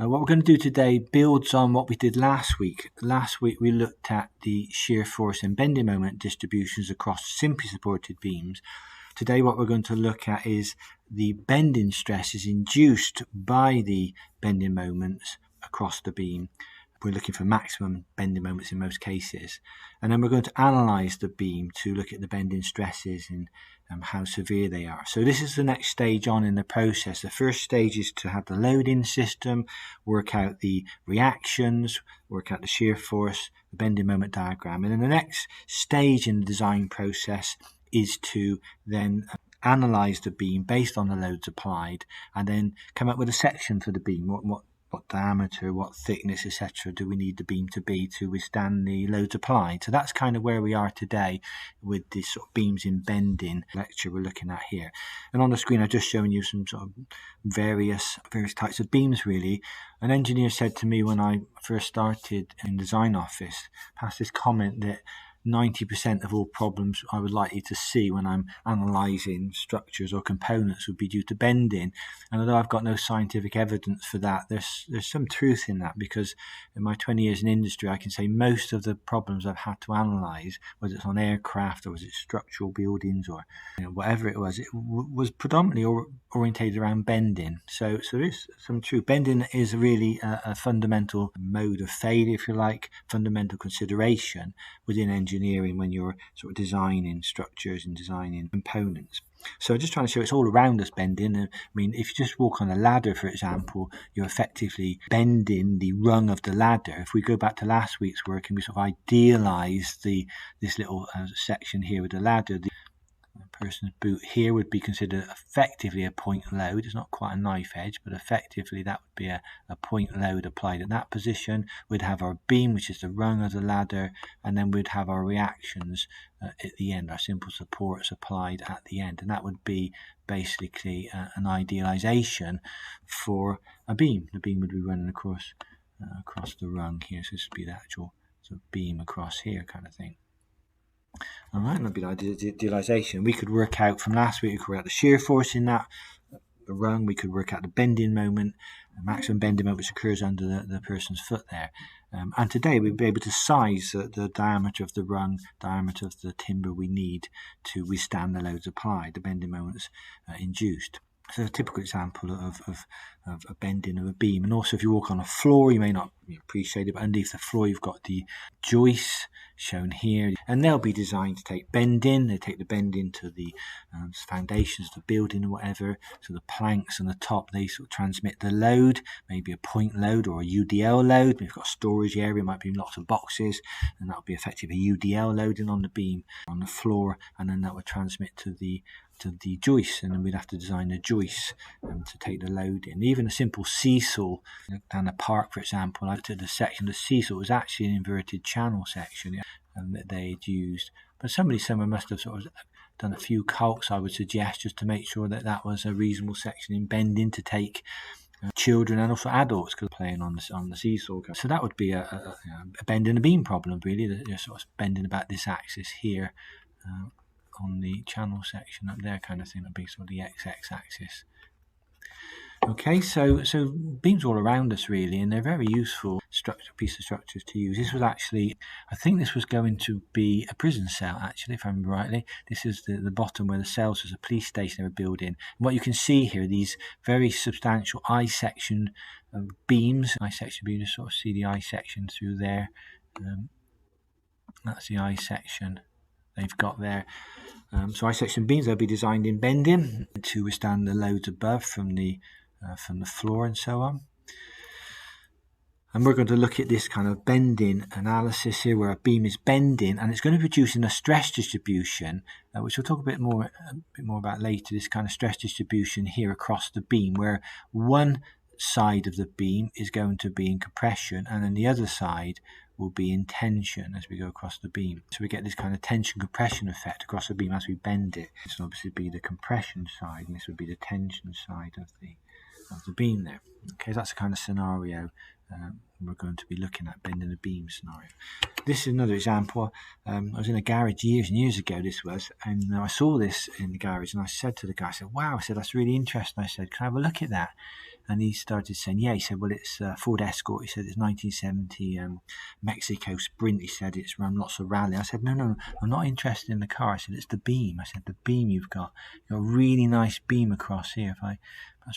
What we're going to do today builds on what we did last week. Last week we looked at the shear force and bending moment distributions across simply supported beams. Today what we're going to look at is the bending stresses induced by the bending moments across the beam. We're looking for maximum bending moments in most cases. And then we're going to analyse the beam to look at the bending stresses and how severe they are. So this is the next stage on in the process. The first stage is to have the loading system, work out the reactions, work out the shear force, the bending moment diagram. And then the next stage in the design process is to then analyse the beam based on the loads applied and then come up with a section for the beam. What diameter, what thickness, etc. do we need the beam to be to withstand the loads applied? So that's kind of where we are today with this sort of beams in bending lecture we're looking at here. And on the screen I've just shown you some sort of various types of beams really. An engineer said to me when I first started in design office, passed this comment that 90% of all problems I would likely to see when I'm analysing structures or components would be due to bending. And although I've got no scientific evidence for that, there's some truth in that, because in my 20 years in industry I can say most of the problems I've had to analyse, whether it's on aircraft or was it structural buildings or whatever it was predominantly orientated around bending. So there is some truth. Bending is really a fundamental mode of failure, if you like, fundamental consideration within engineering when you're sort of designing structures and designing components. So I'm just trying to show it's all around us bending. I mean, if you just walk on a ladder, for example, you're effectively bending the rung of the ladder. If we go back to last week's work and we sort of idealise this little section here with the ladder, the person's boot here would be considered effectively a point load. It's not quite a knife edge, but effectively that would be a point load applied at that position. We'd have our beam, which is the rung of the ladder, and then we'd have our reactions at the end, our simple supports applied at the end, and that would be basically an idealization for a beam. The beam would be running across the rung here, so this would be the actual sort of beam across here kind of thing. All right, that'd be the idealization. We could work out from last week, we could work out the shear force in that rung. We could work out the bending moment, the maximum bending moment which occurs under the person's foot there. And today we'll be able to size the diameter of the rung, diameter of the timber we need to withstand the loads applied, the bending moments induced. So a typical example of a bending of a beam. And also if you walk on a floor, you may not appreciate it, but underneath the floor you've got the joists shown here, and they'll be designed to take bending. They take the bending to the foundations of the building or whatever. So the planks on the top, they sort of transmit the load, maybe a point load or a UDL load. We've got a storage area, might be lots of boxes, and that would be effectively a UDL loading on the beam on the floor, and then that would transmit to the joists, and then we'd have to design the joists to take the load in. Even a simple seesaw down the park, for example, I looked at the section of the seesaw, was actually an inverted channel section that they'd used. But somebody somewhere must have sort of done a few calcs, I would suggest, just to make sure that was a reasonable section in bending to take children and also adults could playing on the seesaw. So that would be a bend in a beam problem, really. You're sort of bending about this axis here. On the channel section up there kind of thing, would be sort of the XX axis. Okay, so beams all around us really, and they're very useful piece of structures to use. This was actually, I think this was going to be a prison cell actually, if I remember rightly. This is the bottom where the cells was a police station they were building. And what you can see here, these very substantial I-section beams. I-section beams, you sort of see the I-section through there. That's the I-section they've got there. So I-section beams, they'll be designed in bending to withstand the loads above from the floor and so on. And we're going to look at this kind of bending analysis here, where a beam is bending and it's going to be producing a stress distribution, which we'll talk a bit more about later. This kind of stress distribution here across the beam, where one side of the beam is going to be in compression and then the other side will be in tension as we go across the beam. So we get this kind of tension compression effect across the beam as we bend it. This will obviously be the compression side and this would be the tension side of the beam there. Okay, that's the kind of scenario we're going to be looking at, bending the beam scenario. This is another example. I was in a garage years and years ago, this was, and I saw this in the garage and I said to the guy, I said, wow, I said, that's really interesting. I said, can I have a look at that? and he started saying, yeah, he said, well, it's Ford Escort. He said it's 1970 Mexico Sprint. He said it's run lots of rally. I said, no, I'm not interested in the car. I said, it's the beam. I said, the beam you've got a really nice beam across here. If I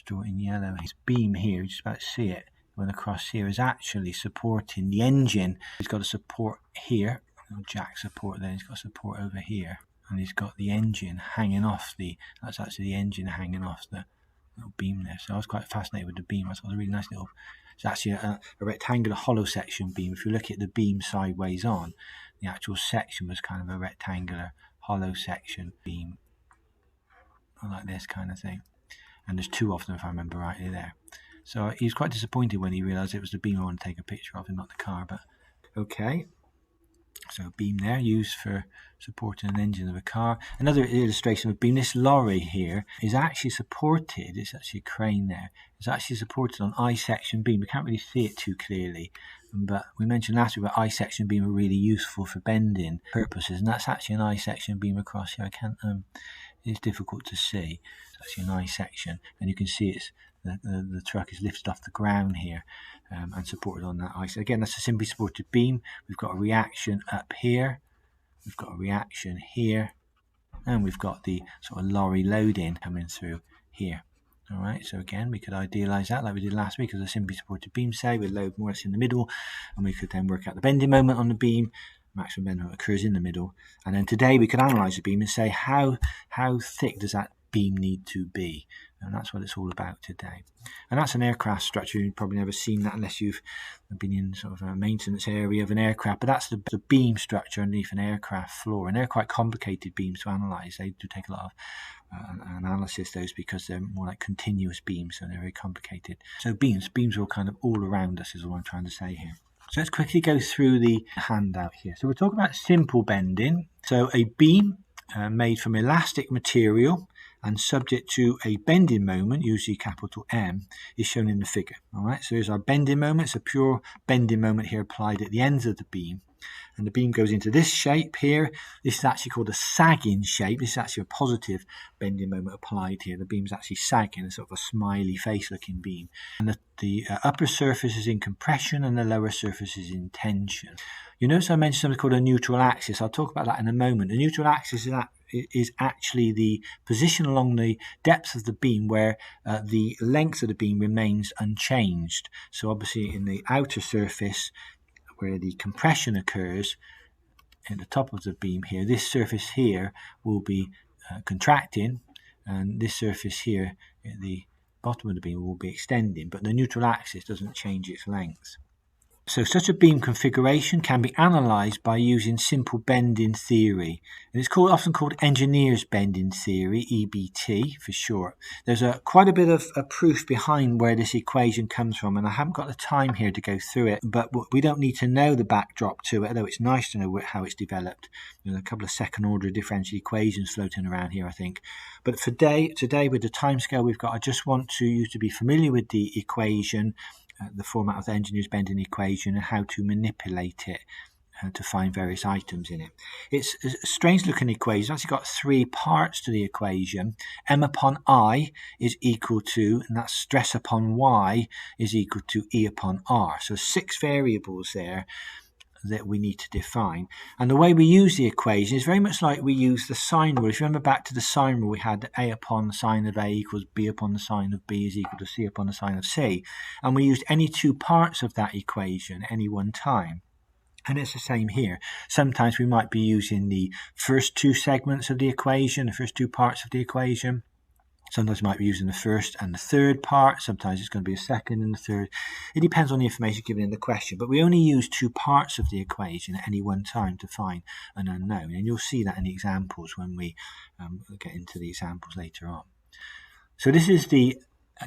draw it in yellow, his beam here, you just about to see it, going across here, is actually supporting the engine. He's got a support here, jack support there. He's got support over here, and he's got the engine hanging off that's actually the engine hanging off the little beam there. So I was quite fascinated with the beam. I thought it was a really nice little, it's actually a rectangular hollow section beam. If you look at the beam sideways on, the actual section was kind of a rectangular hollow section beam, like this kind of thing. And there's two of them, if I remember rightly there. So he was quite disappointed when he realised it was the beam I wanted to take a picture of and not the car, but okay. So beam there, used for supporting an engine of a car. Another illustration of beam, this lorry here is actually supported, it's actually a crane there, it's actually supported on I-section beam. We can't really see it too clearly, but we mentioned last week that I-section beam are really useful for bending purposes, and that's actually an I-section beam across here. It's difficult to see. It's actually an I-section, and you can see it's the truck is lifted off the ground here and supported on that ice. Again, that's a simply supported beam. We've got a reaction up here, we've got a reaction here, and we've got the sort of lorry loading coming through here. All right, so again, we could idealize that like we did last week as a simply supported beam, say, with load more or less in the middle, and we could then work out the bending moment on the beam. Maximum bending moment occurs in the middle, and then today we could analyze the beam and say how thick does that beam need to be, and that's what it's all about today. And that's an aircraft structure. You've probably never seen that unless you've been in sort of a maintenance area of an aircraft, but that's the beam structure underneath an aircraft floor, and they're quite complicated beams to analyze. They do take a lot of analysis, those, because they're more like continuous beams, so they're very complicated. So beams are all kind of all around us, is all I'm trying to say here. So let's quickly go through the handout here. So we're talking about simple bending. So a beam made from elastic material and subject to a bending moment, usually capital M, is shown in the figure. All right, so here's our bending moment. It's a pure bending moment here applied at the ends of the beam. And the beam goes into this shape here. This is actually called a sagging shape. This is actually a positive bending moment applied here. The beam's actually sagging, a sort of a smiley face looking beam. And the upper surface is in compression and the lower surface is in tension. You notice I mentioned something called a neutral axis. I'll talk about that in a moment. The neutral axis is actually the position along the depth of the beam where the length of the beam remains unchanged. So obviously in the outer surface, where the compression occurs at the top of the beam here, this surface here will be contracting, and this surface here at the bottom of the beam will be extending, but the neutral axis doesn't change its length. So such a beam configuration can be analysed by using simple bending theory. And it's often called engineer's bending theory, EBT for short. There's quite a bit of proof behind where this equation comes from, and I haven't got the time here to go through it, but we don't need to know the backdrop to it, although it's nice to know how it's developed. There's a couple of second order differential equations floating around here, I think. But for today with the timescale we've got, I just want you to be familiar with the equation, the format of the engineer's bending equation, and how to manipulate it to find various items in it. It's a strange looking equation. It's actually got three parts to the equation. M upon I is equal to, and that's stress upon Y is equal to E upon R. So 6 variables there that we need to define. And the way we use the equation is very much like we use the sine rule. If you remember back to the sine rule, we had A upon the sine of A equals B upon the sine of B is equal to C upon the sine of C. And we used any 2 parts of that equation at any one time. And it's the same here. Sometimes we might be using the first 2 segments of the equation, the first 2 parts of the equation. Sometimes we might be using the first and the third part. Sometimes it's going to be a second and the third. It depends on the information given in the question. But we only use 2 parts of the equation at any one time to find an unknown. And you'll see that in the examples when we get into the examples later on. So this is the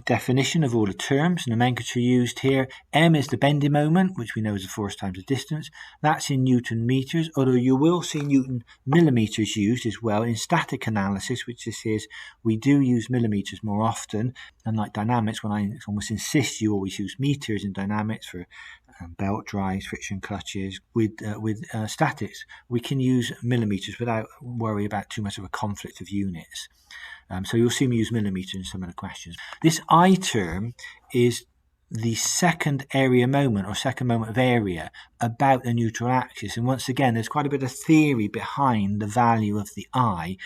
definition of all the terms. Nomenclature used here. M is the bending moment, which we know is the force times the distance. That's in Newton meters, although you will see Newton millimeters used as well in static analysis, which this is, we do use millimeters more often. Unlike dynamics, when I almost insist you always use meters in dynamics for belt drives, friction clutches. With statics, we can use millimeters without worry about too much of a conflict of units. So you'll see me use millimetre in some of the questions. This I term is the second area moment or second moment of area about the neutral axis. And once again, there's quite a bit of theory behind the value of the I.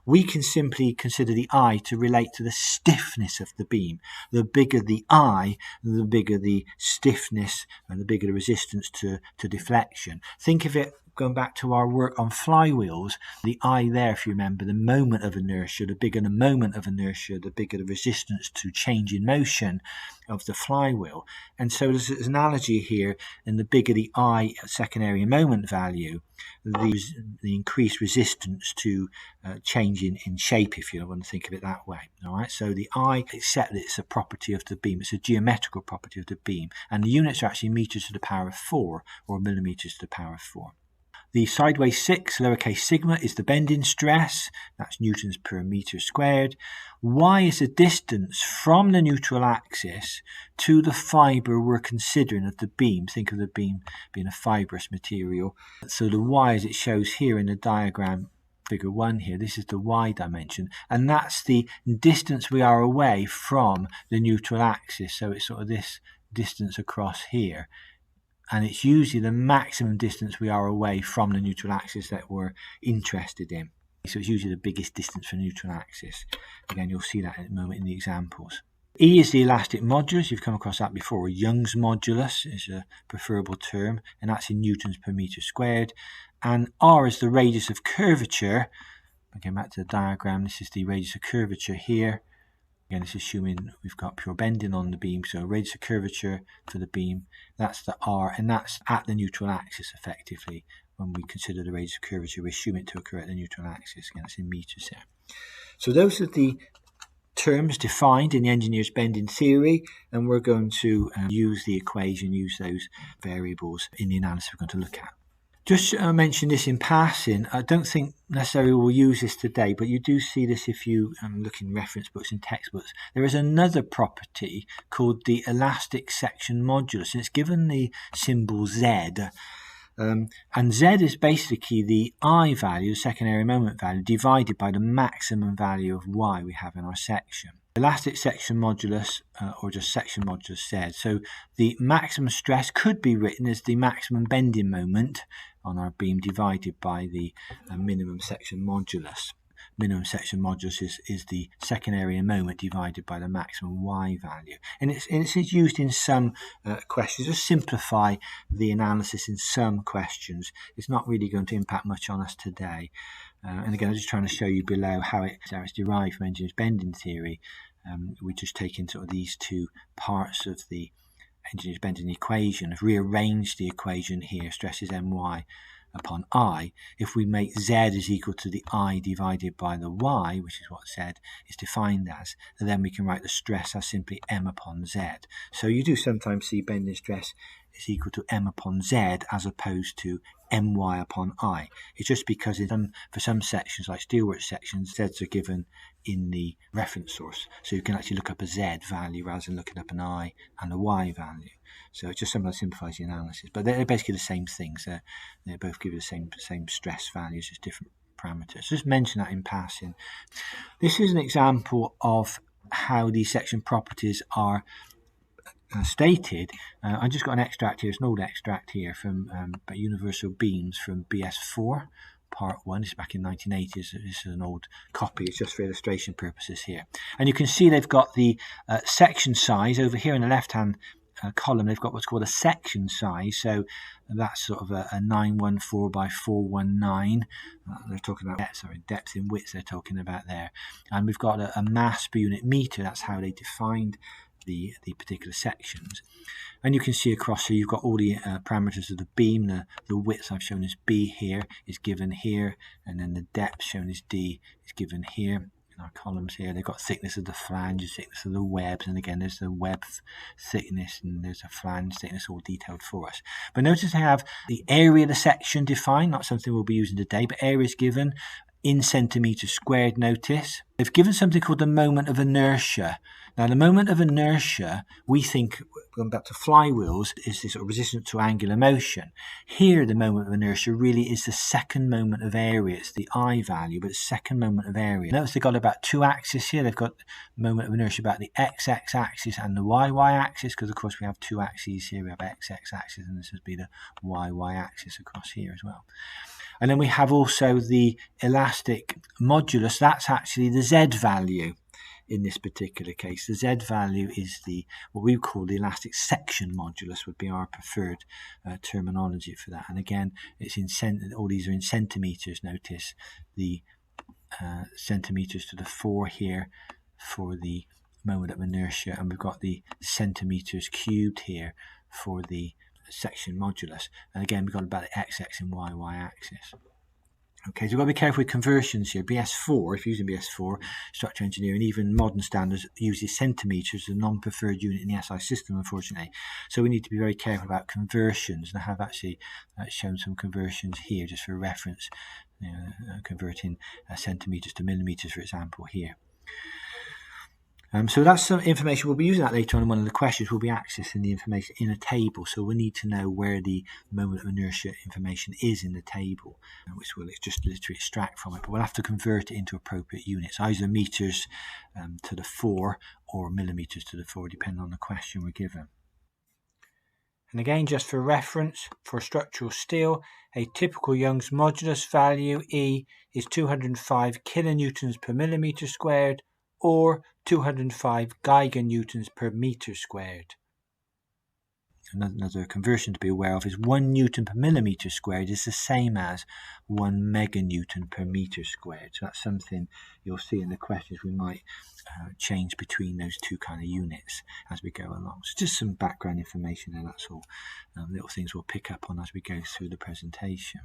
We can simply consider the I to relate to the stiffness of the beam. The bigger the I, the bigger the stiffness and the bigger the resistance to deflection. Think of it going back to our work on flywheels, the I there, if you remember, the moment of inertia, the bigger the moment of inertia, the bigger the resistance to change in motion of the flywheel. And so there's an analogy here, and the bigger the I second area moment value, the increased resistance to change in shape, if you want to think of it that way. All right, so the I, except that it's a property of the beam, it's a geometrical property of the beam, and the units are actually meters to the power of 4 or millimeters to the power of 4. The sideways 6, lowercase sigma, is the bending stress. That's newtons per meter squared. Y is the distance from the neutral axis to the fibre we're considering of the beam. Think of the beam being a fibrous material. So the Y, as it shows here in the diagram, figure 1 here, this is the Y dimension, and that's the distance we are away from the neutral axis. So it's sort of this distance across here. And it's usually the maximum distance we are away from the neutral axis that we're interested in. So it's usually the biggest distance from the neutral axis. Again, you'll see that in a moment in the examples. E is the elastic modulus. You've come across that before. Young's modulus is a preferable term, and that's in newtons per meter squared. And R is the radius of curvature. Again, back to the diagram. This is the radius of curvature here. Again, it's assuming we've got pure bending on the beam, so radius of curvature for the beam, that's the R, and that's at the neutral axis effectively. When we consider the radius of curvature, we assume it to occur at the neutral axis. Again, it's in meters there. So those are the terms defined in the engineer's bending theory, and we're going to use the equation, use those variables in the analysis we're going to look at. Just mention this in passing. I don't think necessarily we'll use this today, but you do see this if you look in reference books and textbooks. There is another property called the elastic section modulus, and it's given the symbol Z. And Z is basically the I value, the second area moment value, divided by the maximum value of Y we have in our section. Elastic section modulus, or just section modulus Z. So the maximum stress could be written as the maximum bending moment on our beam divided by the minimum section modulus. Minimum section modulus is the second area moment divided by the maximum Y value. And it's used in some questions to simplify the analysis in some questions. It's not really going to impact much on us today. And again, I'm just trying to show you below how it's derived from engineer's bending theory. We just take into sort of these two parts of the engineer's bending equation, have rearranged the equation here, stresses my upon I. If we make Z is equal to the I divided by the Y, which is what Z is defined as, and then we can write the stress as simply M upon Z. So you do sometimes see bending stress is equal to M upon Z as opposed to My upon I. It's just because for some sections, like steelwork sections, Z's are given in the reference source. So you can actually look up a Z value rather than looking up an I and a Y value. So it just sometimes simplifies the analysis. But they're basically the same things. They both give you the same stress values, just different parameters. Just mention that in passing. This is an example of how these section properties are stated. I just got an extract here. It's an old extract here from Universal Beams from BS4 Part 1. This is back in 1980s. This is an old copy. It's just for illustration purposes here. And you can see they've got the section size over here in the left-hand column. They've got what's called a section size. So that's sort of a 914 by 419. They're talking about depth in width they're talking about there. And we've got a mass per unit meter. That's how they defined the particular sections. And you can see across here you've got all the parameters of the beam. The width I've shown as B here is given here, and then the depth shown as D is given here in our columns here. They've got thickness of the flanges, thickness of the webs, and again there's the web thickness and there's a flange thickness all detailed for us. But notice they have the area of the section defined, not something we'll be using today, but area is given in centimetres squared. Notice they've given something called the moment of inertia. Now, the moment of inertia, we think, going back to flywheels, is this sort of resistance to angular motion. Here, the moment of inertia really is the second moment of area. It's the I value, but it's second moment of area. Notice they've got about two axes here. They've got moment of inertia about the XX axis and the YY axis, because of course we have two axes here. We have XX axis, and this would be the YY axis across here as well. And then we have also the elastic modulus. That's actually the Z value. In this particular case, the Z value is what we call the elastic section modulus, would be our preferred terminology for that. And again, it's all these are in centimeters. Notice the centimeters to the 4 here for the moment of inertia, and we've got the centimeters cubed here for the section modulus. And again, we've got about the XX and YY axis. Okay, so we've got to be careful with conversions here. BS4, if you're using BS4, structural engineering, even modern standards uses centimetres as a non-preferred unit in the SI system, unfortunately. So we need to be very careful about conversions. And I have actually shown some conversions here just for reference, converting centimetres to millimetres, for example, here. So that's some information. We'll be using that later on in one of the questions. We'll be accessing the information in a table. So we need to know where the moment of inertia information is in the table, which we'll just literally extract from it. But we'll have to convert it into appropriate units, either meters to the 4 or millimeters to the 4, depending on the question we're given. And again, just for reference, for structural steel, a typical Young's modulus value, E, is 205 kilonewtons per millimeter squared, or 205 giganewtons per meter squared. Another conversion to be aware of is 1 newton per millimeter squared is the same as 1 meganewton per meter squared. So that's something you'll see in the questions. We might change between those two kind of units as we go along. So just some background information there, that's all. Little things we'll pick up on as we go through the presentation.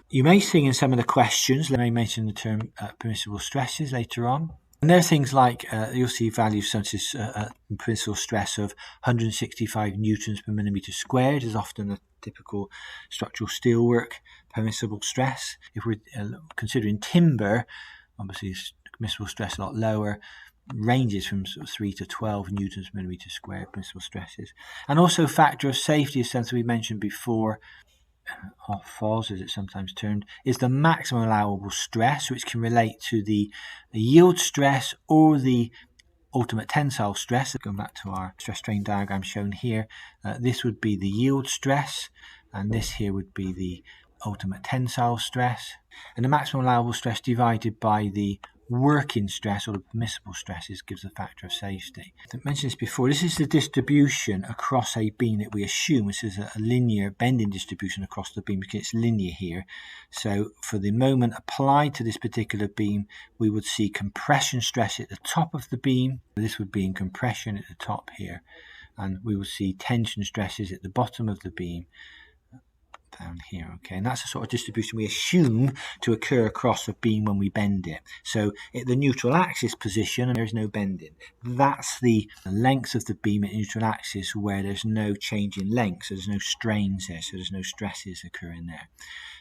You may see in some of the questions, I may mention the term permissible stresses later on. And there are things like, you'll see values such as permissible stress of 165 newtons per millimeter squared is often a typical structural steelwork permissible stress. If we're considering timber, obviously permissible stress a lot lower, ranges from sort of 3 to 12 newtons per millimeter squared permissible stresses. And also factor of safety is something we mentioned before, FOS as it's sometimes termed, is the maximum allowable stress, which can relate to the yield stress or the ultimate tensile stress. Going back to our stress strain diagram shown here, this would be the yield stress, and this here would be the ultimate tensile stress, and the maximum allowable stress divided by the working stress or the permissible stresses gives a factor of safety. I mentioned this before. This is the distribution across a beam that we assume. This is a linear bending distribution across the beam because it's linear here. So for the moment applied to this particular beam, we would see compression stress at the top of the beam. This would be in compression at the top here, and we would see tension stresses at the bottom of the beam down here. Okay, and that's the sort of distribution we assume to occur across a beam when we bend it. So at the neutral axis position, there is no bending. That's the length of the beam at neutral axis where there's no change in length, so there's no strains there, so there's no stresses occurring there.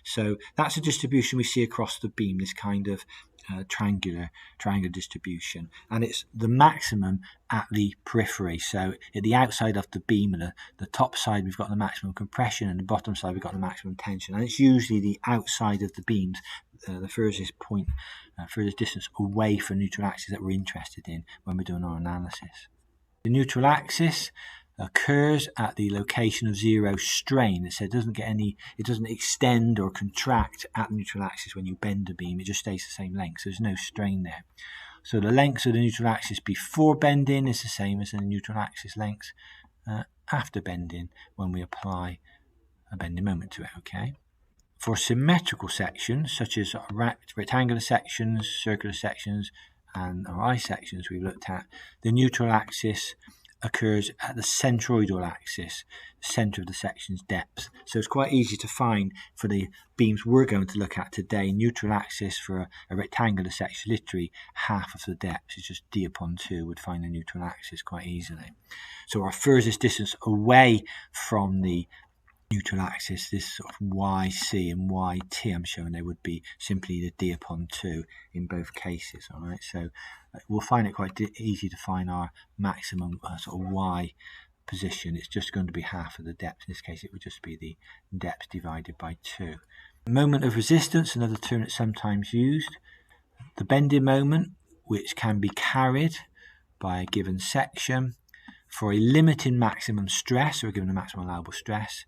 So that's a distribution we see across the beam, this kind of triangular distribution, and it's the maximum at the periphery. So at the outside of the beam, and the top side we've got the maximum compression, and the bottom side we've got the maximum tension, and it's usually the outside of the beams, the furthest point, furthest distance away from neutral axis that we're interested in when we're doing our analysis. The neutral axis occurs at the location of zero strain. So it doesn't extend or contract at the neutral axis when you bend the beam. It just stays the same length, so there's no strain there. So the length of the neutral axis before bending is the same as the neutral axis length after bending when we apply a bending moment to it. Okay. For symmetrical sections, such as rectangular sections, circular sections, and our I sections we've looked at, the neutral axis occurs at the centroidal axis, the centre of the section's depth. So it's quite easy to find for the beams we're going to look at today. Neutral axis for a rectangular section, literally half of the depth. It's just d upon 2 would find the neutral axis quite easily. So our furthest distance away from the neutral axis, this sort of YC and YT I'm showing there would be simply the D upon 2 in both cases. All right, so we'll find it quite easy to find our maximum sort of Y position. It's just going to be half of the depth. In this case, it would just be the depth divided by 2. Moment of resistance, another term that's sometimes used. The bending moment, which can be carried by a given section for a limiting maximum stress, or given a maximum allowable stress.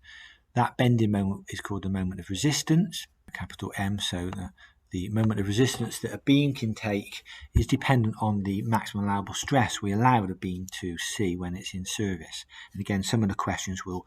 That bending moment is called the moment of resistance, capital M. So the moment of resistance that a beam can take is dependent on the maximum allowable stress we allow the beam to see when it's in service. And again, some of the questions will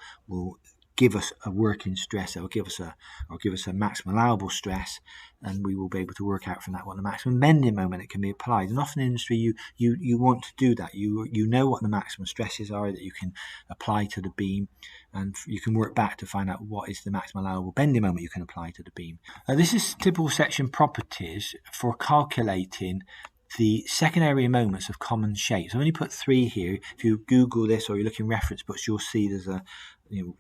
give us a working stress, that will give us a maximum allowable stress, and we will be able to work out from that what the maximum bending moment it can be applied. And often in industry you want to do that. You know what the maximum stresses are that you can apply to the beam, and you can work back to find out what is the maximum allowable bending moment you can apply to the beam. This is typical section properties for calculating the second area moments of common shapes. I've only put 3 here. If you Google this or you look in reference books, you'll see there's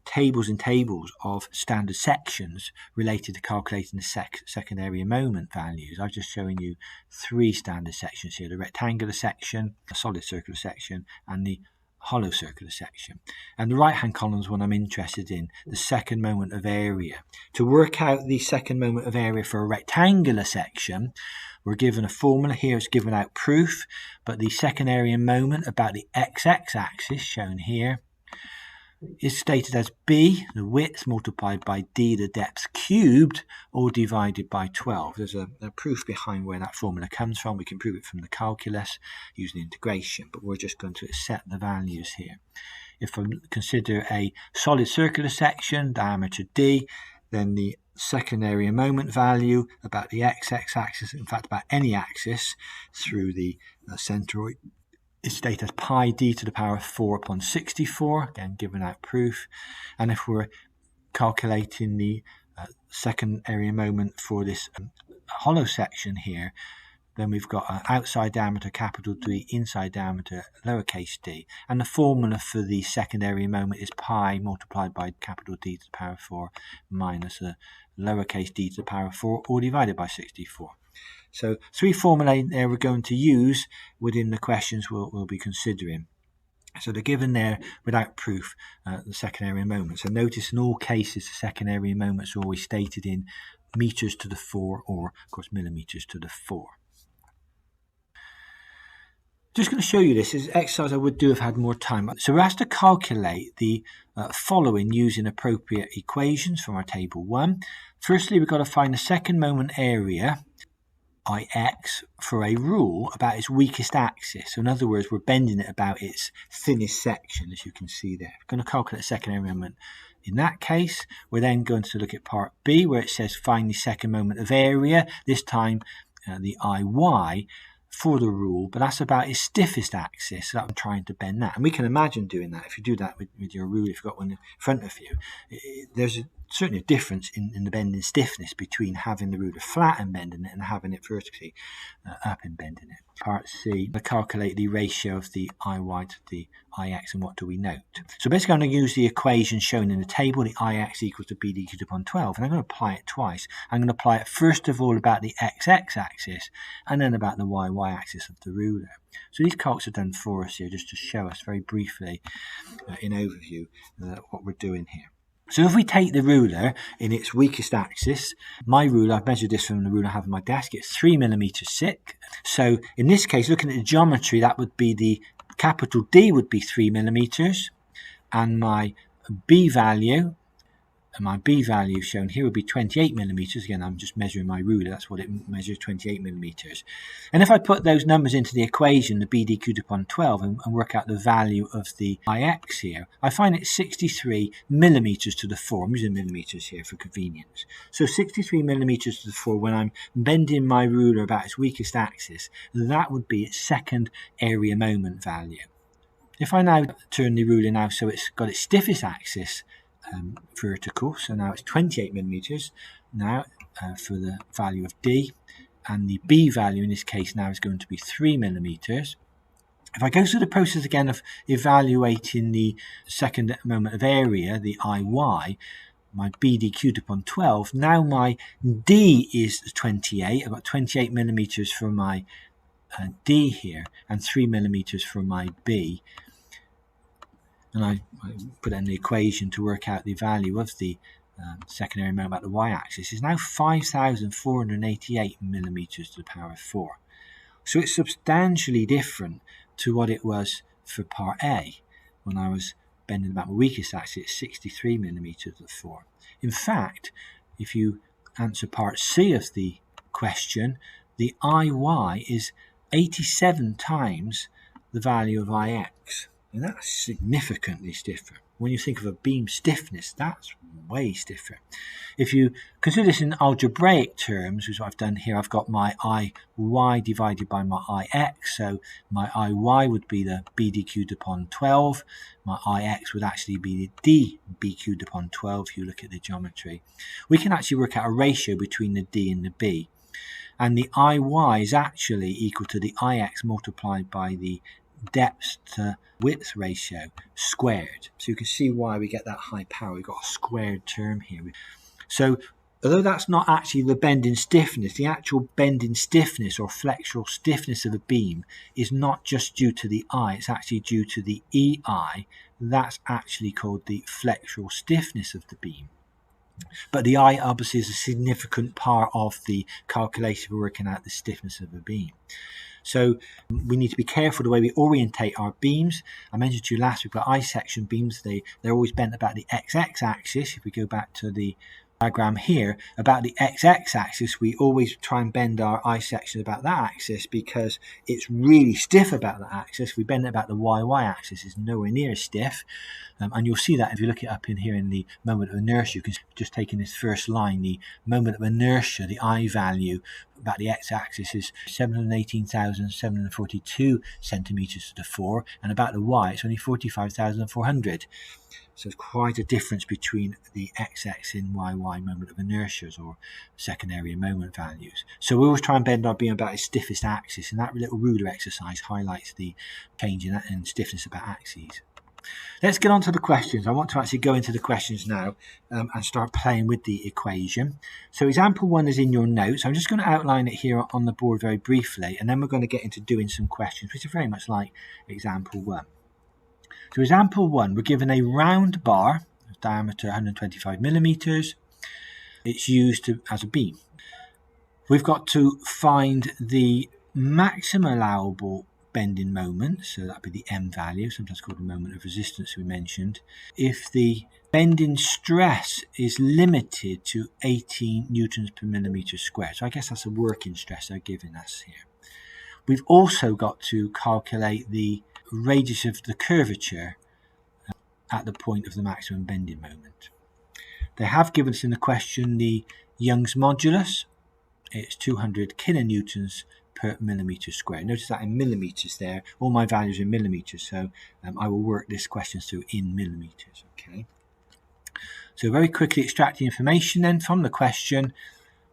tables and tables of standard sections related to calculating the second area moment values. I've just shown you 3 standard sections here: the rectangular section, the solid circular section, and the hollow circular section. And the right hand column is what I'm interested in, the second moment of area. To work out the second moment of area for a rectangular section, we're given a formula here. It's given out proof, but the second area moment about the XX axis shown here is stated as B, the width, multiplied by D, the depth cubed, or divided by 12. There's a proof behind where that formula comes from. We can prove it from the calculus using integration, but we're just going to set the values here. If I consider a solid circular section, diameter D, then the second area moment value about the XX axis, in fact about any axis through the centroid, is stated as pi d to the power of 4 upon 64, again given out proof. And if we're calculating the second area moment for this hollow section here, then we've got an outside diameter capital D, inside diameter lowercase d, and the formula for the second area moment is pi multiplied by capital D to the power of 4 minus a lowercase d to the power of 4, or divided by 64. So 3 formulae there we're going to use within the questions we'll be considering. So they're given there without proof, the second area moment. So notice in all cases the second area moments are always stated in meters to the 4, or of course millimeters to the 4. Just going to show you this. This is an exercise I would do if I had more time. So we're asked to calculate the following using appropriate equations from our table 1. Firstly, we've got to find the second moment area, Ix, for a rule about its weakest axis. So in other words, we're bending it about its thinnest section, as you can see there. We're going to calculate the second area moment. In that case, we're then going to look at part B, where it says find the second moment of area, this time the Iy, for the rule, but that's about its stiffest axis, so I'm trying to bend that. And we can imagine doing that. If you do that with your rule, if you've got one in front of you, there's certainly a difference in the bending stiffness between having the ruler flat and bending it and having it vertically up and bending it. Part C, I calculate the ratio of the Iy to the Ix, and what do we note? So basically I'm going to use the equation shown in the table, the Ix equals to BD cubed upon 12, and I'm going to apply it twice. I'm going to apply it first of all about the XX axis, and then about the YY axis of the ruler. So these calcs are done for us here just to show us very briefly in overview what we're doing here. So if we take the ruler in its weakest axis, my ruler, I've measured this from the ruler I have on my desk, it's 3 millimeters thick. So in this case, looking at the geometry, that would be the capital D would be 3 millimeters, and my B value shown here would be 28 millimeters. Again, I'm just measuring my ruler. That's what it measures, 28 millimeters. And if I put those numbers into the equation, the BD cubed upon 12, and work out the value of the Ix here, I find it's 63 millimeters to the 4. I'm using millimeters here for convenience. So 63 millimeters to the 4, when I'm bending my ruler about its weakest axis, that would be its second area moment value. If I now turn the ruler now so it's got its stiffest axis vertical, so now it's 28 millimeters now for the value of D, and the B value in this case now is going to be 3 millimeters. If I go through the process again of evaluating the second moment of area, the IY, my B dq'd upon 12, now my D is 28. I've got 28 millimeters for my D here and 3 millimeters for my B. And I put in the equation to work out the value of the secondary moment about the y-axis is now 5,488 millimeters to the power of 4. So it's substantially different to what it was for part A. When I was bending about my weakest axis, it's 63 millimeters to the 4. In fact, if you answer part C of the question, the IY is 87 times the value of IX. And that's significantly stiffer. When you think of a beam stiffness, that's way stiffer. If you consider this in algebraic terms, which is what I've done here, I've got my IY divided by my IX. So my IY would be the B dq'd upon 12. My IX would actually be the D BQ'd upon 12 if you look at the geometry. We can actually work out a ratio between the D and the B. And the IY is actually equal to the IX multiplied by the depth to width ratio squared. So you can see why we get that high power. We've got a squared term here. So although that's not actually the bending stiffness, the actual bending stiffness or flexural stiffness of a beam is not just due to the I, it's actually due to the EI. That's actually called the flexural stiffness of the beam. But the I obviously is a significant part of the calculation for working out the stiffness of a beam. So we need to be careful the way we orientate our beams. I mentioned to you last week about I-section beams, they're always bent about the XX axis. If we go back to the diagram here, about the XX axis, we always try and bend our I-section about that axis because it's really stiff about that axis. If we bend it about the YY axis, it's nowhere near as stiff. And you'll see that if you look it up in here in the moment of inertia. You can just take in this first line, the moment of inertia, the I value about the x-axis is 718,742 centimeters to the 4, and about the y it's only 45,400. So it's quite a difference between the xx and YY moment of inertias or secondary moment values. So we always try and bend our beam about its stiffest axis, and that little ruler exercise highlights the change in stiffness about axes. Let's get on to the questions. I want to actually go into the questions now and start playing with the equation. So example 1 is in your notes. I'm just going to outline it here on the board very briefly, and then we're going to get into doing some questions, which are very much like example 1. So example 1, we're given a round bar of diameter 125 millimeters. It's used as a beam. We've got to find the maximum allowable bending moment, so that would be the M value, sometimes called the moment of resistance we mentioned, if the bending stress is limited to 18 newtons per millimeter squared. So I guess that's a working stress they're giving us here. We've also got to calculate the radius of the curvature at the point of the maximum bending moment. They have given us in the question the Young's modulus. It's 200 kilonewtons per millimeter squared. Notice that in millimeters there. All my values are in millimeters, so I will work this question through in millimeters. Okay. So very quickly extracting information then from the question.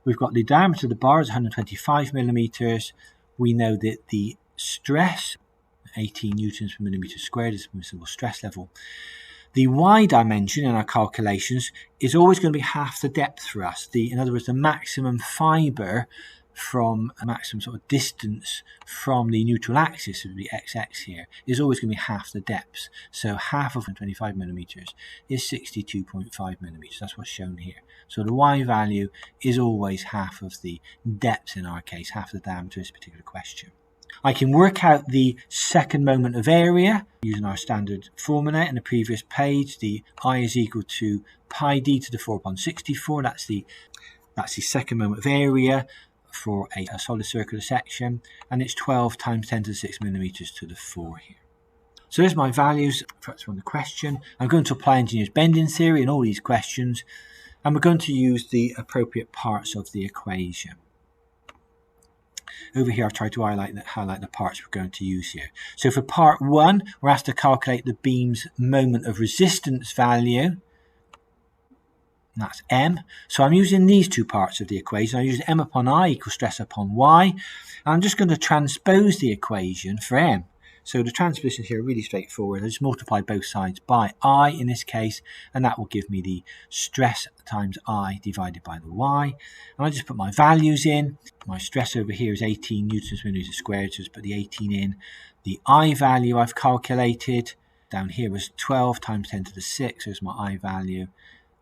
We've got the diameter of the bar is 125 millimeters. We know that the stress, 18 newtons per millimeter squared, is the permissible stress level. The y dimension in our calculations is always going to be half the depth for us. In other words, the maximum fibre from a maximum sort of distance from the neutral axis of the xx here is always going to be half the depth. So half of 125 millimeters is 62.5 millimeters. That's what's shown here. So the y value is always half of the depth in our case, half the diameter in this particular question. I can work out the second moment of area using our standard formula in the previous page. The I is equal to pi d to the 4 upon 64. That's the second moment of area for a solid circular section, and it's 12 times 10 to the 6 millimeters to the 4 here. So there's my values from the question. I'm going to apply engineer's bending theory in all these questions, and we're going to use the appropriate parts of the equation. Over here I've tried to highlight the parts we're going to use here. So for part 1, we're asked to calculate the beam's moment of resistance value. That's M. So I'm using these two parts of the equation. I'm using M upon I equals stress upon Y. And I'm just going to transpose the equation for M. So the transpositions here are really straightforward. I just multiply both sides by I in this case, and that will give me the stress times I divided by the Y. And I just put my values in. My stress over here is 18 newtons per meter squared, so just put the 18 in. The I value I've calculated down here was 12 times 10 to the 6, so it's my I value,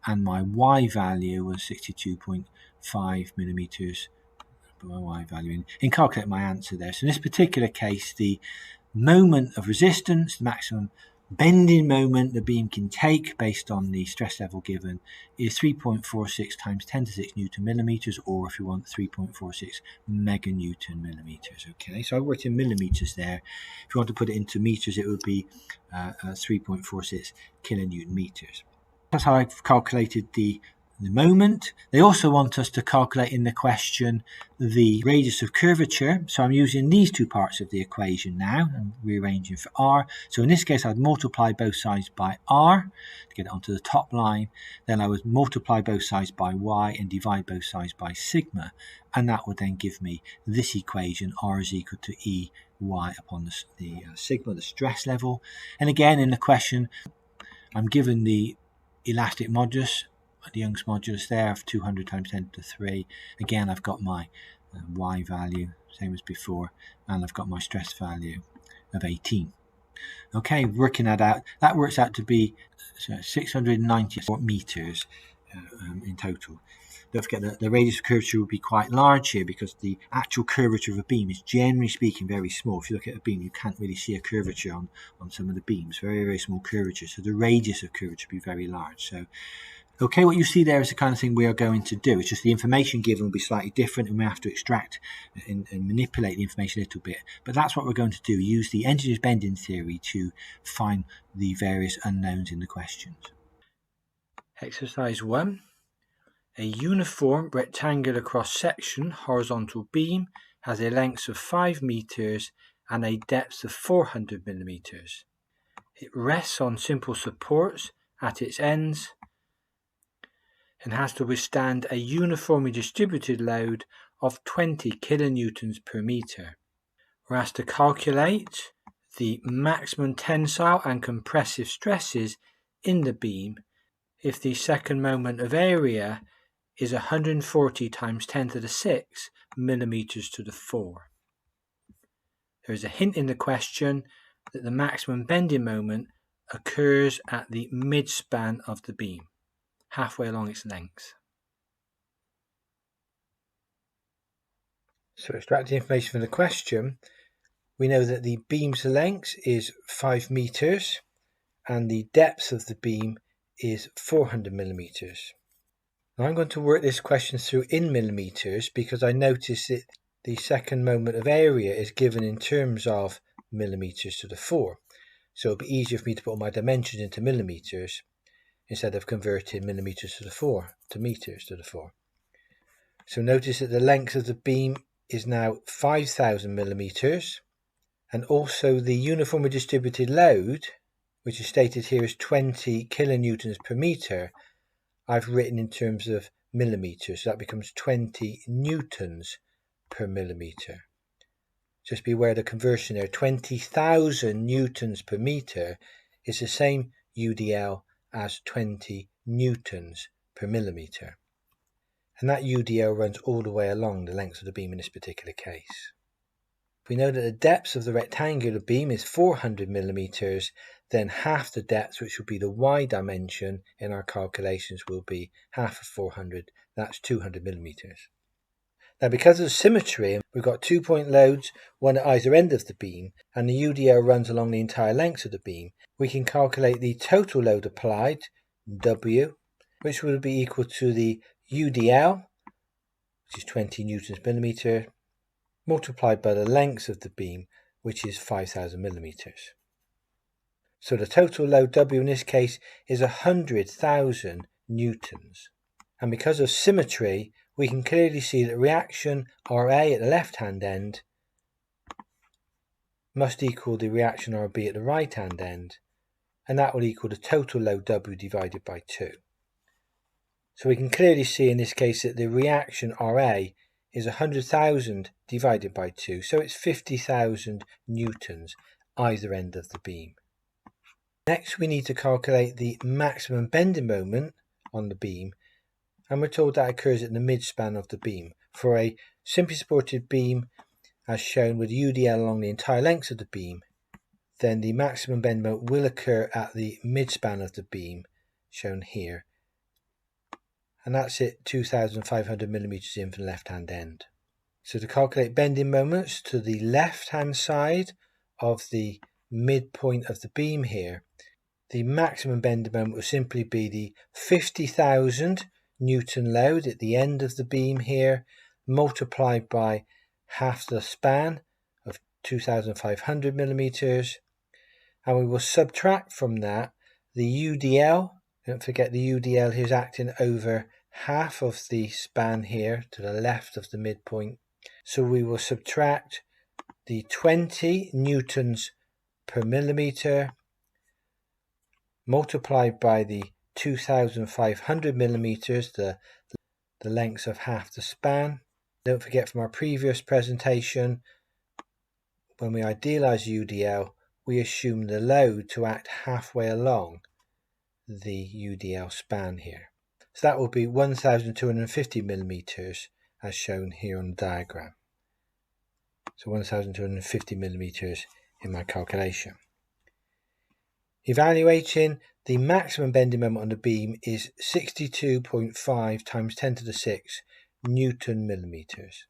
and my Y value was 62.5 millimeters. Put my Y value in calculate my answer there. So in this particular case, the moment of resistance, the maximum bending moment the beam can take based on the stress level given, is 3.46 times 10 to the 6 Newton millimeters, or if you want 3.46 meganewton millimeters. Okay, so I worked in millimeters there. If you want to put it into meters, it would be 3.46 kilonewton meters. That's how I've calculated the moment. They also want us to calculate in the question the radius of curvature. So I'm using these two parts of the equation now and rearranging for r. So in this case, I'd multiply both sides by r to get it onto the top line. Then I would multiply both sides by y and divide both sides by sigma. And that would then give me this equation, r is equal to E y upon the sigma, the stress level. And again, in the question, I'm given the elastic modulus, the Young's modulus there of 200 times 10 to the 3. Again, I've got my Y value, same as before, and I've got my stress value of 18. Okay, working that out, that works out to be 694 meters in total. Don't forget that the radius of curvature would be quite large here because the actual curvature of a beam is generally speaking very small. If you look at a beam, you can't really see a curvature on some of the beams, very, very small curvature. So the radius of curvature would be very large. So, okay, what you see there is the kind of thing we are going to do. It's just the information given will be slightly different and we have to extract and manipulate the information a little bit. But that's what we're going to do, use the engineer's bending theory to find the various unknowns in the questions. Exercise 1. A uniform rectangular cross-section horizontal beam has a length of 5 meters and a depth of 400 millimeters. It rests on simple supports at its ends and has to withstand a uniformly distributed load of 20 kilonewtons per meter. We're asked to calculate the maximum tensile and compressive stresses in the beam if the second moment of area is 140 times 10 to the 6 millimeters to the 4. There is a hint in the question that the maximum bending moment occurs at the midspan of the beam, halfway along its length. So extracting information from the question, we know that the beam's length is 5 meters and the depth of the beam is 400 millimeters. Now I'm going to work this question through in millimeters because I notice that the second moment of area is given in terms of millimeters to the 4. So it'll be easier for me to put all my dimensions into millimeters instead of converting millimeters to the 4 to meters to the 4. So notice that the length of the beam is now 5,000 millimeters, and also the uniformly distributed load, which is stated here as 20 kilonewtons per meter, I've written in terms of millimeters, so that becomes 20 newtons per millimeter. Just be aware of the conversion there. 20,000 newtons per meter is the same UDL as 20 newtons per millimeter. And that UDL runs all the way along the length of the beam in this particular case. If we know that the depth of the rectangular beam is 400 millimeters, then half the depth, which will be the Y dimension in our calculations, will be half of 400, that's 200 millimeters. Now because of symmetry, we've got 2-point loads, one at either end of the beam, and the UDL runs along the entire length of the beam. We can calculate the total load applied, W, which would be equal to the UDL, which is 20 newtons per millimeter, multiplied by the length of the beam, which is 5,000 millimeters. So the total load W in this case is 100,000 newtons. And because of symmetry, we can clearly see that reaction RA at the left-hand end must equal the reaction RB at the right-hand end, and that will equal the total load W divided by 2. So we can clearly see in this case that the reaction RA is 100,000 divided by 2, so it's 50,000 newtons. either end of the beam. Next, we need to calculate the maximum bending moment on the beam, and we're told that occurs at the midspan of the beam. For a simply supported beam, as shown with UDL along the entire length of the beam, then the maximum bend moment will occur at the midspan of the beam, shown here, and that's at 2,500 millimeters in from the left-hand end. So to calculate bending moments to the left-hand side of the midpoint of the beam here, the maximum bending moment will simply be the 50,000 Newton load at the end of the beam here, multiplied by half the span of 2,500 millimeters, and we will subtract from that the UDL. Don't forget the UDL here is acting over half of the span here to the left of the midpoint. So we will subtract the 20 newtons per millimeter multiplied by the 2,500 millimeters, the length of half the span. Don't forget from our previous presentation, when we idealize UDL, we assume the load to act halfway along the UDL span here. So that will be 1,250 millimeters as shown here on the diagram. So 1,250 millimeters in my calculation. Evaluating the maximum bending moment on the beam is 62.5 times 10 to the 6 Newton millimeters.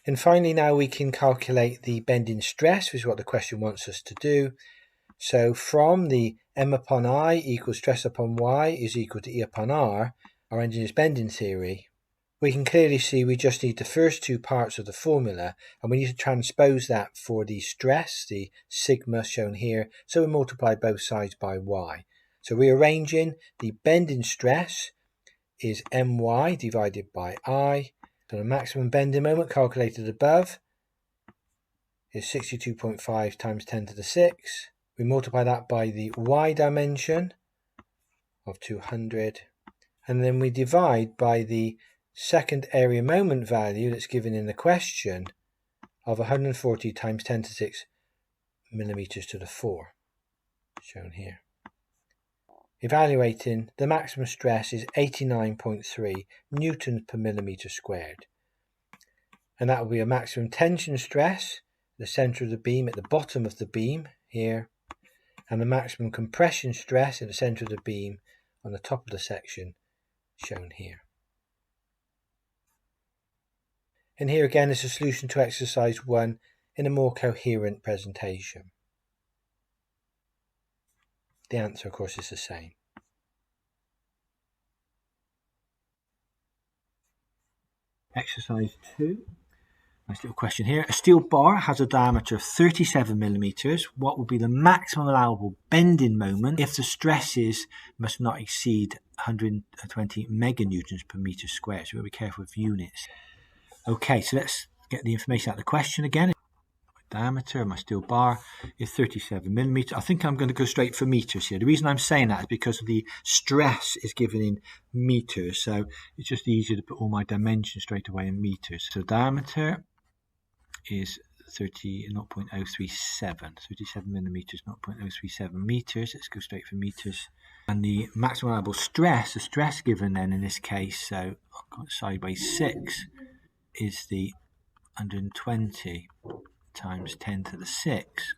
And finally now we can calculate the bending stress, which is what the question wants us to do. So from the M upon I equals stress upon Y is equal to E upon R, our engineer's bending theory, we can clearly see we just need the first two parts of the formula, and we need to transpose that for the stress, the sigma shown here, so we multiply both sides by Y. So rearranging, the bending stress is My divided by I. So the maximum bending moment calculated above is 62.5 times 10 to the 6. We multiply that by the Y dimension of 200, and then we divide by the second area moment value that's given in the question of 140 times 10 to 6 millimeters to the 4, shown here. Evaluating, the maximum stress is 89.3 newtons per millimeter squared. And that will be a maximum tension stress at the center of the beam at the bottom of the beam here, and the maximum compression stress at the center of the beam on the top of the section, shown here. And here again is a solution to exercise 1 in a more coherent presentation. The answer, of course, is the same. Exercise 2. Nice little question here. A steel bar has a diameter of 37 millimeters. What will be the maximum allowable bending moment if the stresses must not exceed 120 meganewtons per meter squared? So we'll be careful with units. Okay, so let's get the information out of the question again. My diameter of my steel bar is 37 millimeters. I think I'm going to go straight for meters here. The reason I'm saying that is because the stress is given in meters, so it's just easier to put all my dimensions straight away in meters. So diameter is 0.037, 37 millimeters, 0.037 meters. Let's go straight for meters. And the maximum allowable stress, the stress given then in this case, so I've got sideways 6, is the 120 times 10 to the 6,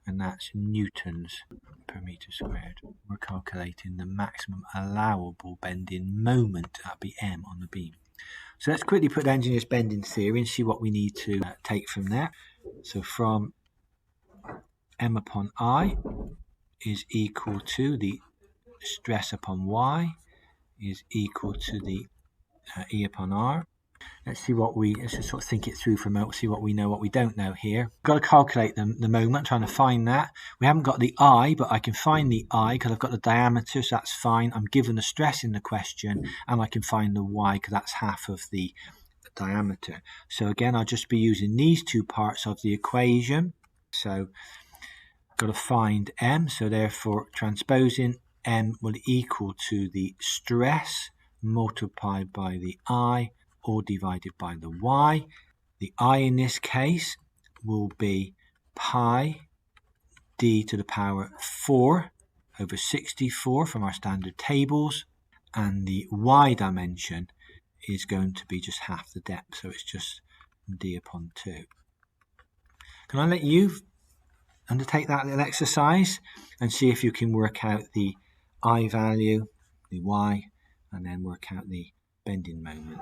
and that's newtons per meter squared. We're calculating the maximum allowable bending moment, that'd be M on the beam. So let's quickly put the engineer's bending theory and see what we need to take from there. So from M upon I is equal to the stress upon Y is equal to the E upon R. Let's just sort of think it through for a moment, see what we know, what we don't know here. We've got to calculate the moment, trying to find that. We haven't got the I, but I can find the I because I've got the diameter, so that's fine. I'm given the stress in the question, and I can find the Y because that's half of the diameter. So again, I'll just be using these two parts of the equation. So I've got to find M, so therefore transposing M will equal to the stress multiplied by the I, or divided by the Y. The I in this case will be pi d to the power 4 over 64 from our standard tables, and the y dimension is going to be just half the depth, so it's just d upon 2. Can I let you undertake that little exercise and see if you can work out the I value, the y, and then work out the bending moment?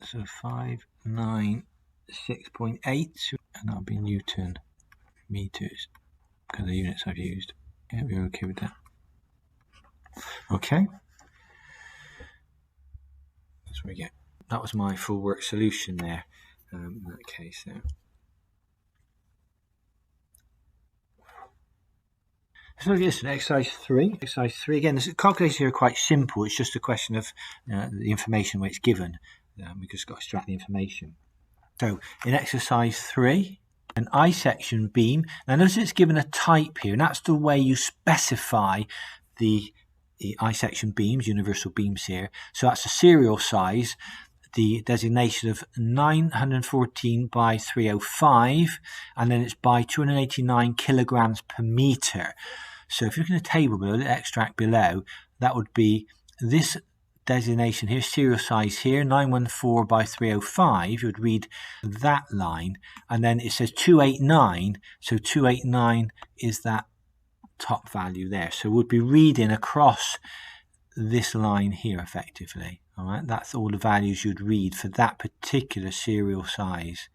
So 596.8, and that'll be Newton meters because of the units I've used. Yeah, we're okay with that. Okay. That's what we get. That was my full work solution there. In that case, so look at this, exercise 3. Exercise 3, again, the calculations here are quite simple. It's just a question of the information where it's given. We just got to extract the information. So in exercise 3, an I-section beam. Now notice it's given a type here, and that's the way you specify the I-section beams, universal beams here. So that's a serial size, the designation of 914 by 305, and then it's by 289 kilograms per meter. So if you look in the table below, the extract below, that would be this designation here, serial size here, 914 by 305. You would read that line, and then it says 289. So 289 is that top value there. So we'd be reading across this line here effectively. All right, that's all the values you'd read for that particular serial size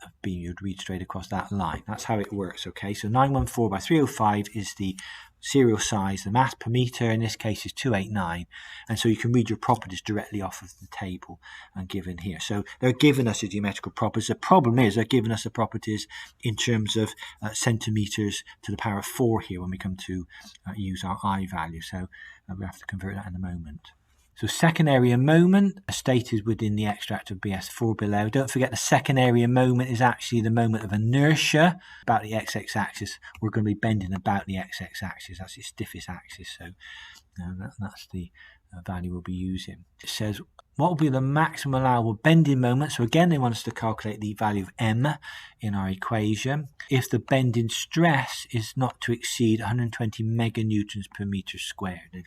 of beam. You'd read straight across that line. That's how it works. Okay, so 914 by 305 is the serial size. The mass per meter in this case is 289, and so you can read your properties directly off of the table and given here. So they're giving us the geometrical properties. The problem is they're giving us the properties in terms of centimeters to the power of 4 here when we come to use our I value. So we have to convert that in a moment. So second area moment stated within the extract of BS4 below. Don't forget the second area moment is actually the moment of inertia about the x-axis. Axis. We're going to be bending about the x-axis. Axis. That's its stiffest axis. So that's the value we'll be using. It says what will be the maximum allowable bending moment. So again, they want us to calculate the value of m in our equation if the bending stress is not to exceed 120 meganewtons per meter squared.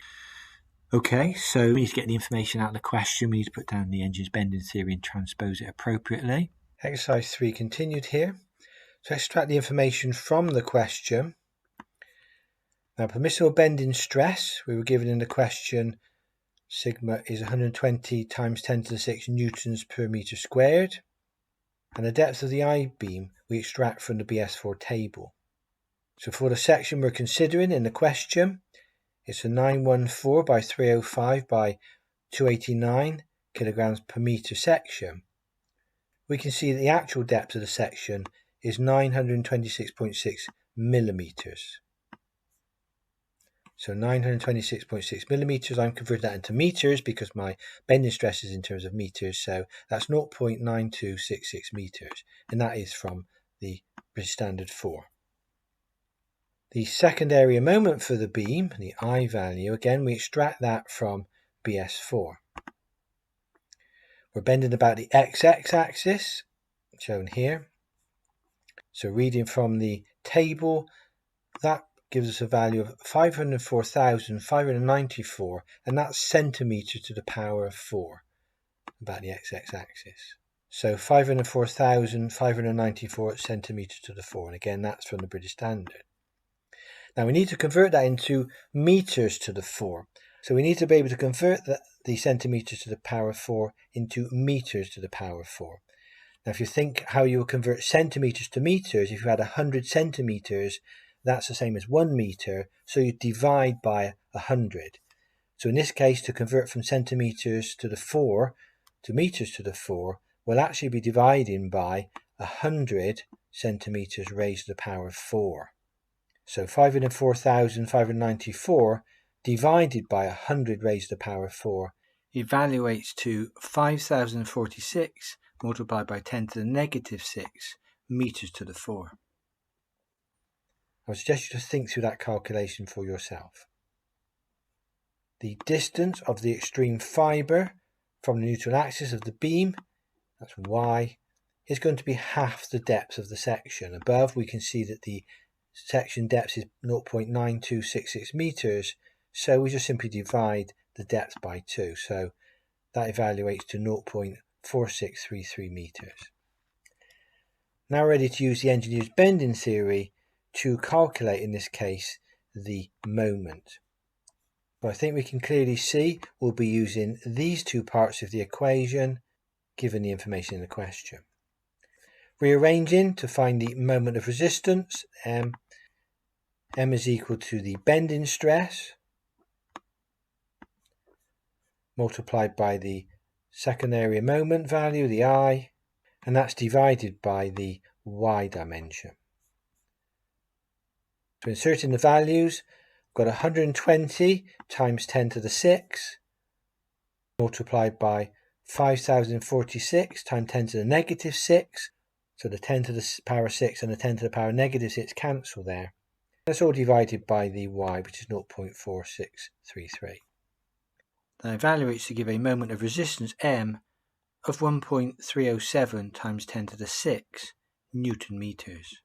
Okay, so we need to get the information out of the question. We need to put down the engine's bending theory and transpose it appropriately. Exercise 3 continued here. So extract the information from the question. Now, permissible bending stress, we were given in the question, sigma is 120 times 10 to the 6 newtons per meter squared. And the depth of the I-beam we extract from the BS4 table. So for the section we're considering in the question, it's a 914 by 305 by 289 kilograms per meter section. We can see that the actual depth of the section is 926.6 millimeters. So 926.6 millimeters, I'm converting that into meters because my bending stress is in terms of meters. So that's 0.9266 meters, and that is from the British Standard 4. The second area moment for the beam, the I value, again, we extract that from BS4. We're bending about the XX axis, shown here. So reading from the table, that gives us a value of 504,594, and that's centimeters to the power of 4, about the XX axis. So 504,594 centimeters to the 4, and again, that's from the British Standard. Now we need to convert that into meters to the 4. So we need to be able to convert the centimeters to the power of 4 into meters to the power of 4. Now if you think how you will convert centimeters to meters, if you had 100 centimeters, that's the same as 1 meter, so you divide by 100. So in this case, to convert from centimeters to the 4 to meters to the 4, we'll actually be dividing by 100 centimeters raised to the power of 4. So 504,594 divided by 100 raised to the power of 4 evaluates to 5,046 multiplied by 10 to the negative 6 meters to the 4. I would suggest you to think through that calculation for yourself. The distance of the extreme fibre from the neutral axis of the beam, that's y, is going to be half the depth of the section. Above we can see that the section depth is 0.9266 meters, so we just simply divide the depth by 2, so that evaluates to 0.4633 meters. Now ready to use the engineer's bending theory to calculate, in this case, the moment. So I think we can clearly see we'll be using these two parts of the equation given the information in the question. Rearranging to find the moment of resistance, M is equal to the bending stress multiplied by the second area moment value, the I, and that's divided by the Y dimension. So inserting the values, we've got 120 times 10 to the 6 multiplied by 5046 times 10 to the negative 6. So the 10 to the power 6 and the 10 to the power negative 6 cancel there. That's all divided by the Y, which is 0.4633. That evaluates to give a moment of resistance M of 1.307 times 10 to the 6 Newton meters.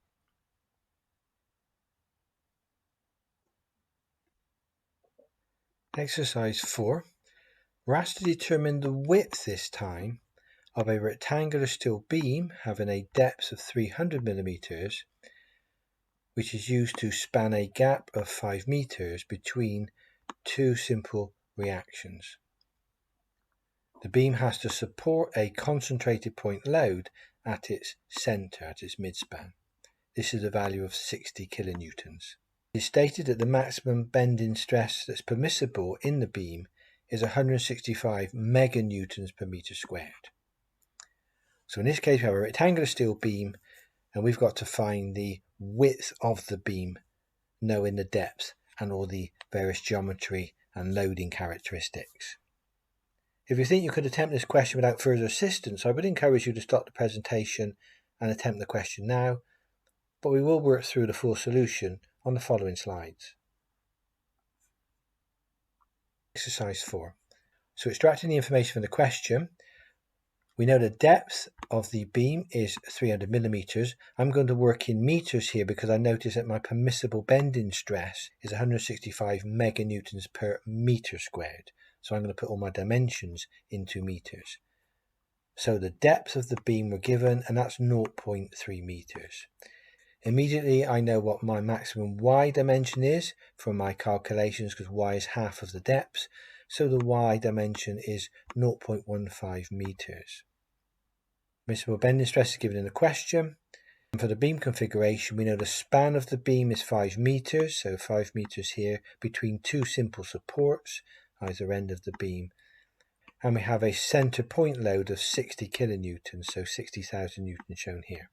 Exercise 4. We're asked to determine the width this time of a rectangular steel beam having a depth of 300 millimeters, which is used to span a gap of 5 meters between two simple reactions. The beam has to support a concentrated point load at its center, at its midspan. This is a value of 60 kilonewtons. It is stated that the maximum bending stress that's permissible in the beam is 165 meganewtons per meter squared. So in this case we have a rectangular steel beam and we've got to find the width of the beam, knowing the depth and all the various geometry and loading characteristics. If you think you could attempt this question without further assistance, I would encourage you to stop the presentation and attempt the question now, but we will work through the full solution on the following slides. Exercise 4. So extracting the information from the question, we know the depth of the beam is 300 millimeters. I'm going to work in meters here because I notice that my permissible bending stress is 165 meganewtons per meter squared. So I'm going to put all my dimensions into meters. So the depth of the beam we're given, and that's 0.3 meters. Immediately I know what my maximum Y dimension is from my calculations because Y is half of the depth. So the Y dimension is 0.15 meters. Permissible bending stress is given in the question. And for the beam configuration, we know the span of the beam is 5 meters, so 5 meters here between two simple supports, either end of the beam. And we have a center point load of 60 kilonewtons, so 60,000 newtons shown here.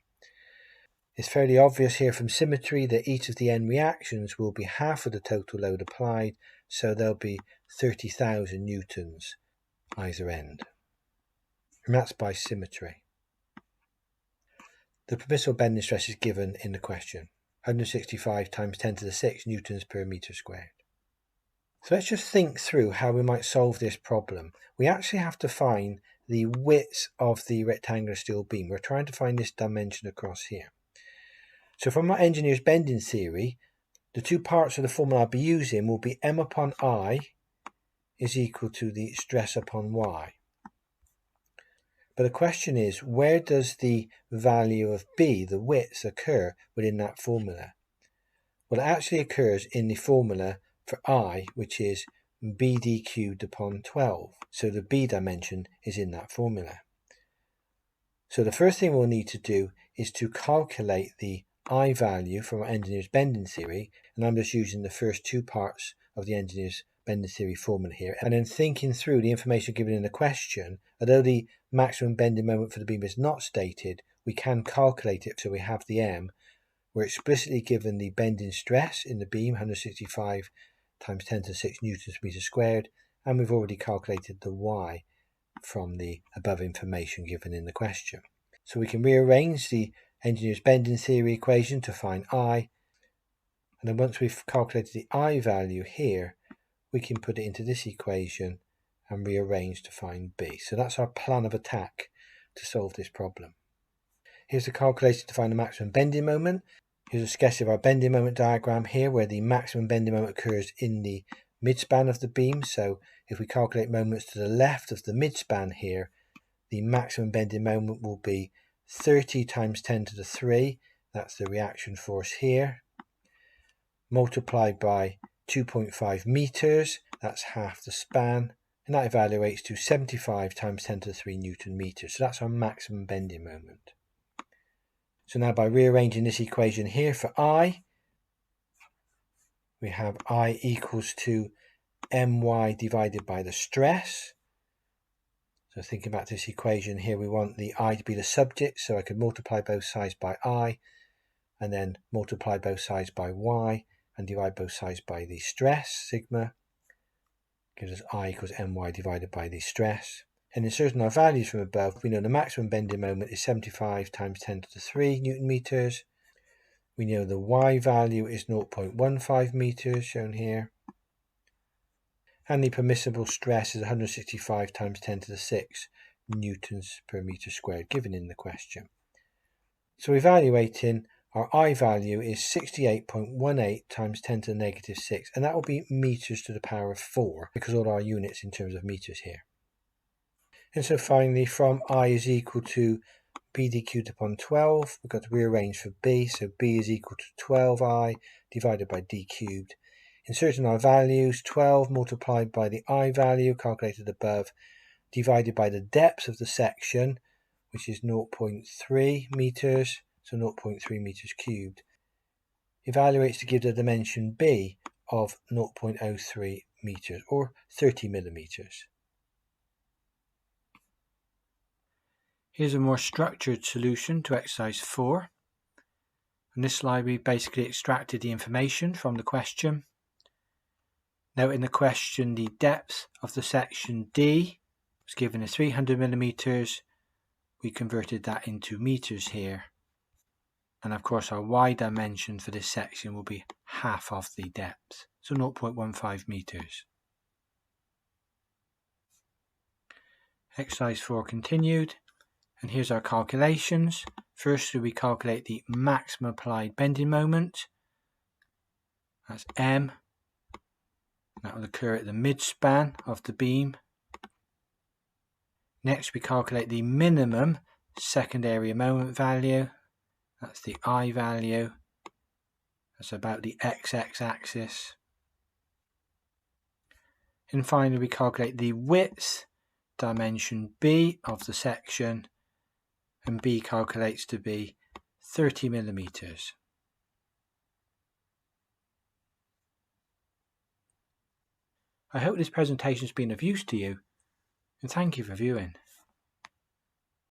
It's fairly obvious here from symmetry that each of the end reactions will be half of the total load applied, so there'll be 30,000 newtons either end. And that's by symmetry. The permissible bending stress is given in the question, 165 times 10 to the 6 newtons per meter squared. So let's just think through how we might solve this problem. We actually have to find the width of the rectangular steel beam. We're trying to find this dimension across here. So from our engineer's bending theory, the two parts of the formula I'll be using will be M upon I is equal to the stress upon Y. But the question is, where does the value of B, the width, occur within that formula? Well, it actually occurs in the formula for I, which is BD cubed upon 12. So the B dimension is in that formula. So the first thing we'll need to do is to calculate the I value from our engineer's bending theory, and I'm just using the first two parts of the engineer's bending theory formula here, and then thinking through the information given in the question. Although the maximum bending moment for the beam is not stated, we can calculate it so we have the M. We're explicitly given the bending stress in the beam, 165 times 10 to the 6 newtons per meter squared, and we've already calculated the Y from the above information given in the question. So we can rearrange the engineer's bending theory equation to find I, and then once we've calculated the I value here, we can put it into this equation and rearrange to find B. So that's our plan of attack to solve this problem. Here's the calculation to find the maximum bending moment. Here's a sketch of our bending moment diagram here, where the maximum bending moment occurs in the midspan of the beam. So if we calculate moments to the left of the midspan here, the maximum bending moment will be 30 times 10 to the 3, that's the reaction force here, multiplied by 2.5 meters, that's half the span, and that evaluates to 75 times 10 to the 3 Newton meters. So that's our maximum bending moment. So now by rearranging this equation here for I, we have I equals to my divided by the stress. So thinking back to this equation here, we want the I to be the subject, so I could multiply both sides by I, and then multiply both sides by y, and divide both sides by the stress, sigma, gives us I equals my divided by the stress. And inserting our values from above, we know the maximum bending moment is 75 times 10 to the 3 Newton meters. We know the y value is 0.15 meters, shown here. And the permissible stress is 165 times 10 to the 6 newtons per meter squared, given in the question. So evaluating, our I value is 68.18 times 10 to the negative 6, and that will be meters to the power of 4, because all our units in terms of meters here. And so finally, from I is equal to BD cubed upon 12, we've got to rearrange for B, so B is equal to 12I divided by D cubed. Inserting our values, 12 multiplied by the I value calculated above, divided by the depth of the section, which is 0.3 meters, so 0.3 meters cubed, evaluates to give the dimension B of 0.03 meters, or 30 millimeters. Here's a more structured solution to exercise 4. On this slide, we basically extracted the information from the question. Now in the question, the depth of the section D was given as 300 millimeters. We converted that into meters here. And of course, our y dimension for this section will be half of the depth, so 0.15 meters. Exercise 4 continued. And here's our calculations. Firstly, we calculate the maximum applied bending moment. That's M. That will occur at the midspan of the beam. Next, we calculate the minimum second area moment value. That's the I value. That's about the XX axis. And finally, we calculate the width, dimension B of the section, and B calculates to be 30 millimeters. I hope this presentation has been of use to you, and thank you for viewing.